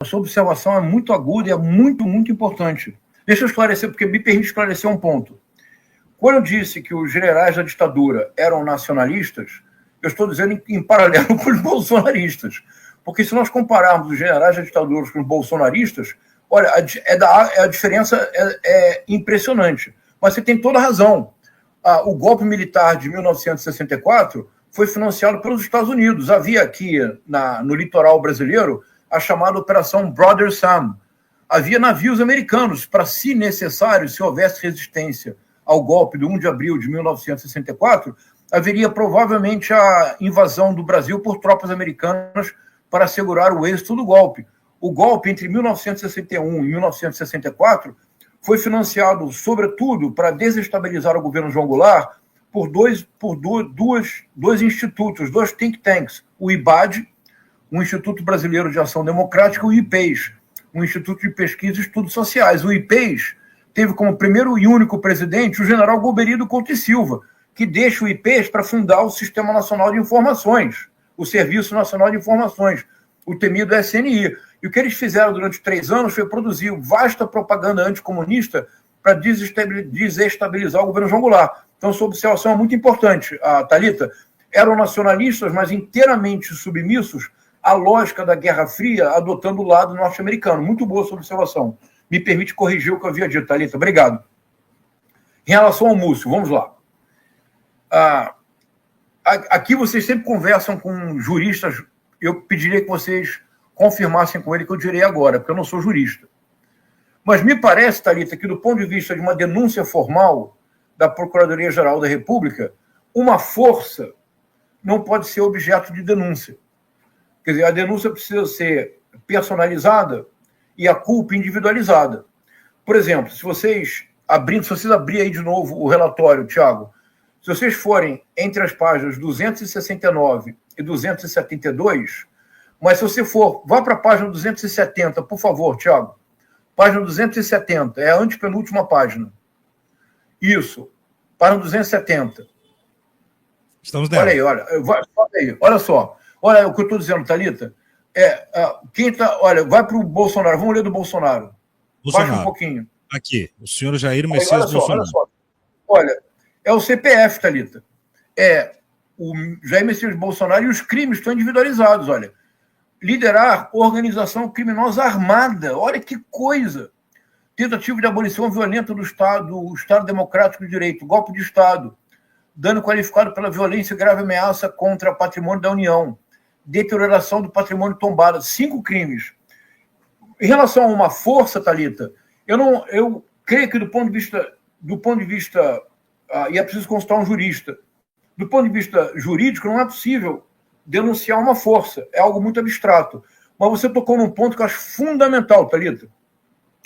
sua observação é muito aguda e é muito, muito importante. Deixa eu esclarecer, porque me permite esclarecer um ponto. Quando eu disse que os generais da ditadura eram nacionalistas, eu estou dizendo em paralelo com os bolsonaristas. Porque se nós compararmos os generais da ditadura com os bolsonaristas, olha, a diferença é impressionante. Mas você tem toda a razão. O golpe militar de 1964 foi financiado pelos Estados Unidos. Havia aqui no litoral brasileiro a chamada Operação Brother Sam. Havia navios americanos para, se necessário, se houvesse resistência ao golpe do 1 de abril de 1964, haveria provavelmente a invasão do Brasil por tropas americanas para assegurar o êxito do golpe. O golpe entre 1961 e 1964 foi financiado, sobretudo, para desestabilizar o governo João Goulart por dois institutos, dois think tanks, o IBAD, o Instituto Brasileiro de Ação Democrática, e o IPES, o Instituto de Pesquisa e Estudos Sociais. O IPES teve como primeiro e único presidente o general Goberido Couto e Silva, que deixa o IPES para fundar o Sistema Nacional de Informações, o Serviço Nacional de Informações, o temido SNI. E o que eles fizeram durante 3 anos foi produzir vasta propaganda anticomunista para desestabilizar o governo João Goulart. Então, sua observação é muito importante, Thalita. Eram nacionalistas, mas inteiramente submissos à lógica da Guerra Fria, adotando o lado norte-americano. Muito boa sua observação. Me permite corrigir o que eu havia dito, Thalita. Obrigado. Em relação ao Múcio, vamos lá. Aqui vocês sempre conversam com juristas. Eu pediria que vocês confirmassem com ele que eu direi agora, porque eu não sou jurista. Mas me parece, Thalita, que do ponto de vista de uma denúncia formal da Procuradoria-Geral da República, uma força não pode ser objeto de denúncia. Quer dizer, a denúncia precisa ser personalizada e a culpa individualizada. Por exemplo, se vocês abrirem aí de novo o relatório, Tiago, se vocês forem entre as páginas 269 e 272, mas se você vá para a página 270, por favor, Tiago. Página 270, é a antepenúltima página. Isso, página 270. Estamos dentro. Olha só. Olha o que eu estou dizendo, Thalita. Vai para o Bolsonaro. Vamos ler do Bolsonaro. Baixa um pouquinho. Aqui, o senhor Jair Messias Bolsonaro. Olha só. Olha, é o CPF, Thalita. É o Jair Messias Bolsonaro e os crimes estão individualizados, olha. Liderar organização criminosa armada. Olha que coisa. Tentativa de abolição violenta do Estado Democrático de Direito, golpe de Estado, dano qualificado pela violência e grave ameaça contra patrimônio da União, deterioração do patrimônio tombado, 5 crimes. Em relação a uma força, Thalita, eu creio que do ponto de vista e é preciso consultar um jurista, do ponto de vista jurídico, não é possível denunciar uma força, é algo muito abstrato. Mas você tocou num ponto que eu acho fundamental, Thalita.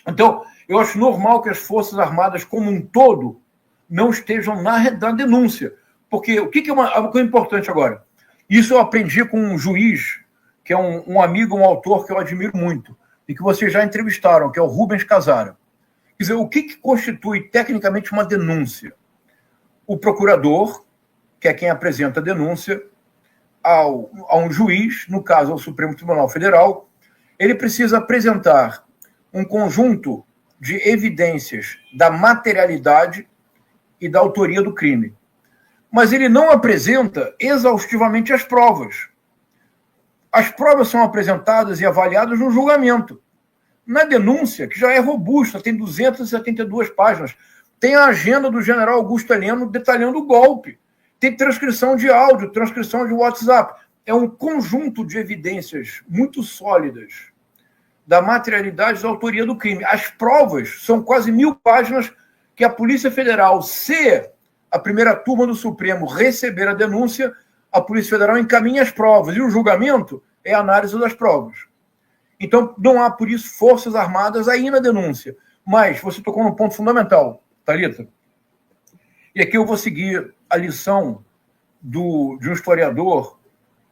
Então, eu acho normal que as Forças Armadas como um todo não estejam na denúncia. Porque o que é uma coisa importante agora? Isso eu aprendi com um juiz, que é um amigo, um autor que eu admiro muito, e que vocês já entrevistaram, que é o Rubens Casara. Quer dizer, o que constitui tecnicamente uma denúncia? O procurador, que é quem apresenta a denúncia, a um juiz, no caso ao Supremo Tribunal Federal, ele precisa apresentar um conjunto de evidências da materialidade e da autoria do crime. Mas ele não apresenta exaustivamente as provas. As provas são apresentadas e avaliadas no julgamento. Na denúncia, que já é robusta, tem 272 páginas, tem a agenda do general Augusto Heleno detalhando o golpe. Tem transcrição de áudio, transcrição de WhatsApp. É um conjunto de evidências muito sólidas da materialidade e da autoria do crime. As provas são quase 1000 páginas que a Polícia Federal, se a primeira turma do Supremo receber a denúncia, a Polícia Federal encaminha as provas. E o julgamento é a análise das provas. Então, não há, por isso, Forças Armadas aí na denúncia. Mas você tocou num ponto fundamental, Thalita. E aqui eu vou seguir a lição de um historiador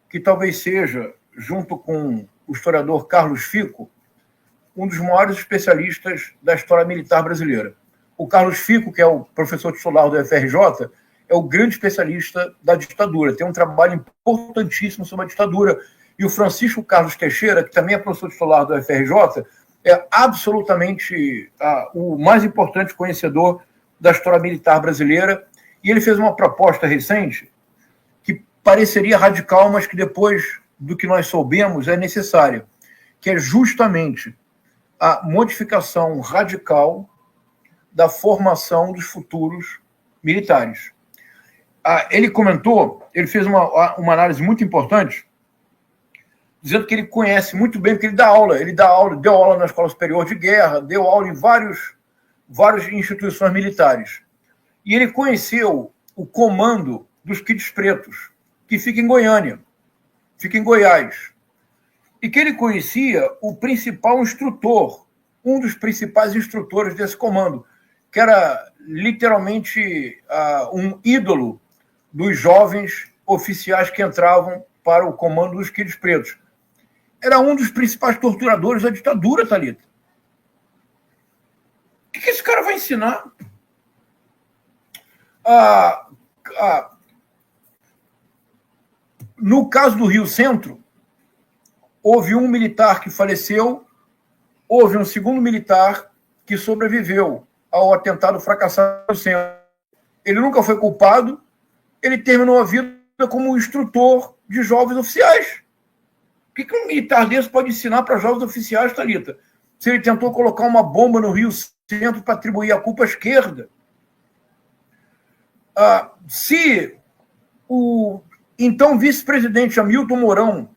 que talvez seja, junto com o historiador Carlos Fico, um dos maiores especialistas da história militar brasileira. O Carlos Fico, que é o professor titular do FRJ, é o grande especialista da ditadura. Tem um trabalho importantíssimo sobre a ditadura. e o Francisco Carlos Teixeira, que também é professor titular do FRJ, é absolutamente o mais importante conhecedor da história militar brasileira, e ele fez uma proposta recente que pareceria radical, mas que depois do que nós soubemos é necessária, que é justamente a modificação radical da formação dos futuros militares. Ele comentou, ele fez uma análise muito importante, dizendo que ele conhece muito bem, porque ele dá aula, deu aula na Escola Superior de Guerra, deu aula em várias instituições militares. E ele conheceu o comando dos Quides Pretos, que fica em Goiânia, fica em Goiás. E que ele conhecia o principal instrutor, um dos principais instrutores desse comando, que era literalmente um ídolo dos jovens oficiais que entravam para o comando dos Quides Pretos. Era um dos principais torturadores da ditadura, Thalita. O que esse cara vai ensinar? No caso do Rio Centro, houve um militar que faleceu, houve um segundo militar que sobreviveu ao atentado fracassado do centro. Ele nunca foi culpado, ele terminou a vida como instrutor de jovens oficiais. O que um militar desse pode ensinar para jovens oficiais, Thalita? Se ele tentou colocar uma bomba no Rio Centro para atribuir a culpa à esquerda. Se o então vice-presidente Hamilton Mourão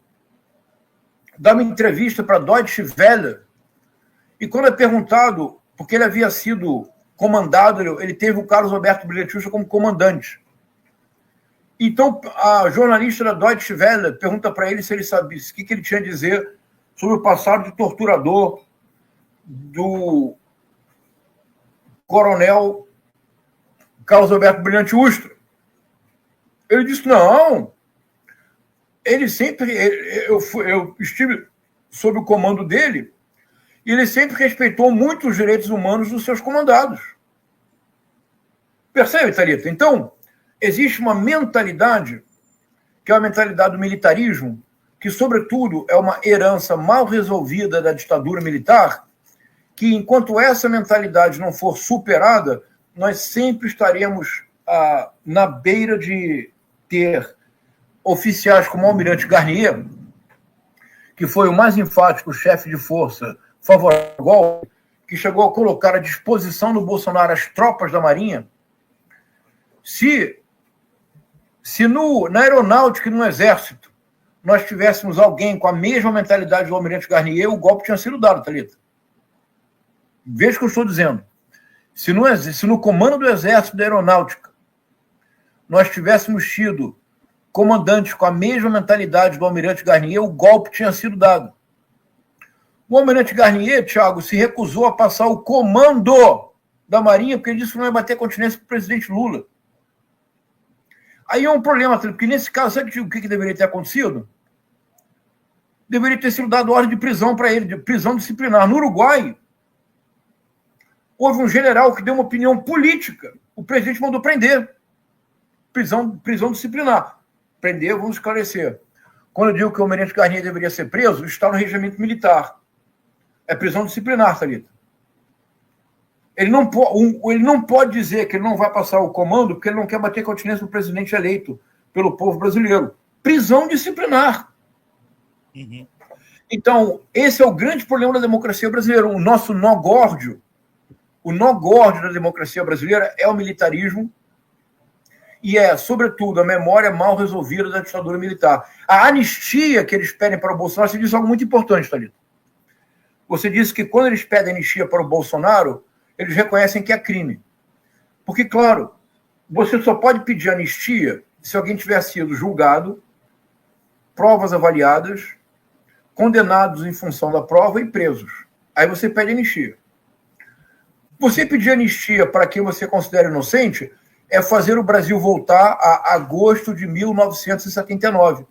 dá uma entrevista para a Deutsche Welle, e quando é perguntado, porque ele havia sido comandado, ele teve o Carlos Alberto Brilhantiusta como comandante. Então, a jornalista da Deutsche Welle pergunta para ele se ele sabia o que ele tinha a dizer sobre o passado de torturador do coronel Carlos Alberto Brilhantiusta. Ele disse, não, ele sempre, eu estive sob o comando dele, e ele sempre respeitou muito os direitos humanos dos seus comandados. Percebe, Thalita? Então, existe uma mentalidade, que é a mentalidade do militarismo, que, sobretudo, é uma herança mal resolvida da ditadura militar, que, enquanto essa mentalidade não for superada, nós sempre estaremos na beira de ter oficiais como o almirante Garnier, que foi o mais enfático chefe de força favorável ao golpe, que chegou a colocar à disposição do Bolsonaro as tropas da Marinha. Se na aeronáutica e no exército nós tivéssemos alguém com a mesma mentalidade do almirante Garnier, o golpe tinha sido dado, Thalita. Veja o que eu estou dizendo. Se no comando do exército da aeronáutica nós tivéssemos tido comandantes com a mesma mentalidade do almirante Garnier, o golpe tinha sido dado. O almirante Garnier, Thiago, se recusou a passar o comando da Marinha porque ele disse que não ia bater continência para o presidente Lula. Aí é um problema, porque nesse caso, sabe o que deveria ter acontecido? Deveria ter sido dado ordem de prisão para ele, de prisão disciplinar. No Uruguai, houve um general que deu uma opinião política. O presidente mandou prender. Prisão disciplinar. Prender, vamos esclarecer. Quando eu digo que o almirante Garnier deveria ser preso, está no regimento militar. É prisão disciplinar, Thalita. Ele não pode dizer que ele não vai passar o comando porque ele não quer bater continência no presidente eleito pelo povo brasileiro. Prisão disciplinar. Uhum. Então, esse é o grande problema da democracia brasileira. O nosso nó górdio da democracia brasileira é o militarismo e é, sobretudo, a memória mal resolvida da ditadura militar. A anistia que eles pedem para o Bolsonaro, você disse algo muito importante, Thalita. Você disse que quando eles pedem anistia para o Bolsonaro, eles reconhecem que é crime. Porque, claro, você só pode pedir anistia se alguém tiver sido julgado, provas avaliadas, condenados em função da prova e presos. Aí você pede anistia. Você pedir anistia para quem você considera inocente é fazer o Brasil voltar a agosto de 1979,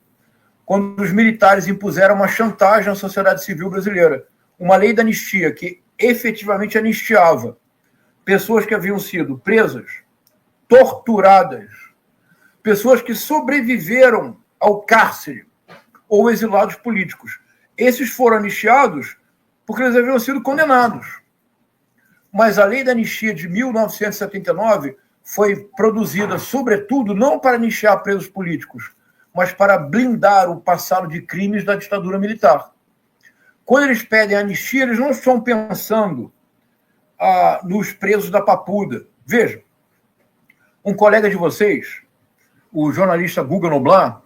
quando os militares impuseram uma chantagem à sociedade civil brasileira. Uma lei da anistia que efetivamente anistiava pessoas que haviam sido presas, torturadas, pessoas que sobreviveram ao cárcere ou exilados políticos. Esses foram anistiados porque eles haviam sido condenados. Mas a lei da anistia de 1979 foi produzida, sobretudo, não para anistiar presos políticos, mas para blindar o passado de crimes da ditadura militar. Quando eles pedem anistia, eles não estão pensando nos presos da Papuda. Veja, um colega de vocês, o jornalista Guga Noblar,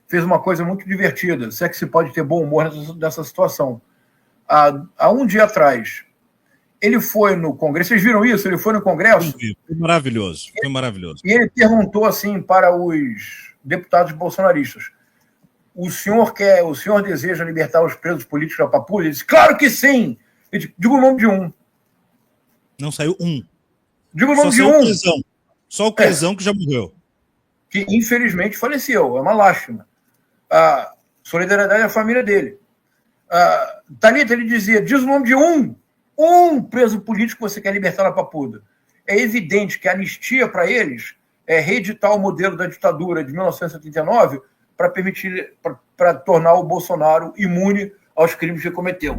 fez uma coisa muito divertida, se é que se pode ter bom humor nessa situação. Há um dia atrás, ele foi no Congresso, vocês viram isso? Ele foi no Congresso? Foi maravilhoso, foi maravilhoso. E ele perguntou assim para os deputados bolsonaristas: o senhor deseja libertar os presos políticos da Papuda? Ele disse: claro que sim! Ele disse: diga o nome de um. Não saiu um. Diga o nome de um. Só o Crezão que já morreu. Que infelizmente faleceu, é uma lástima. Solidariedade à família dele. Thalita, ele dizia: diz o nome de um preso político que você quer libertar da Papuda. É evidente que a anistia para eles é reeditar o modelo da ditadura de 1979 para tornar o Bolsonaro imune aos crimes que cometeu.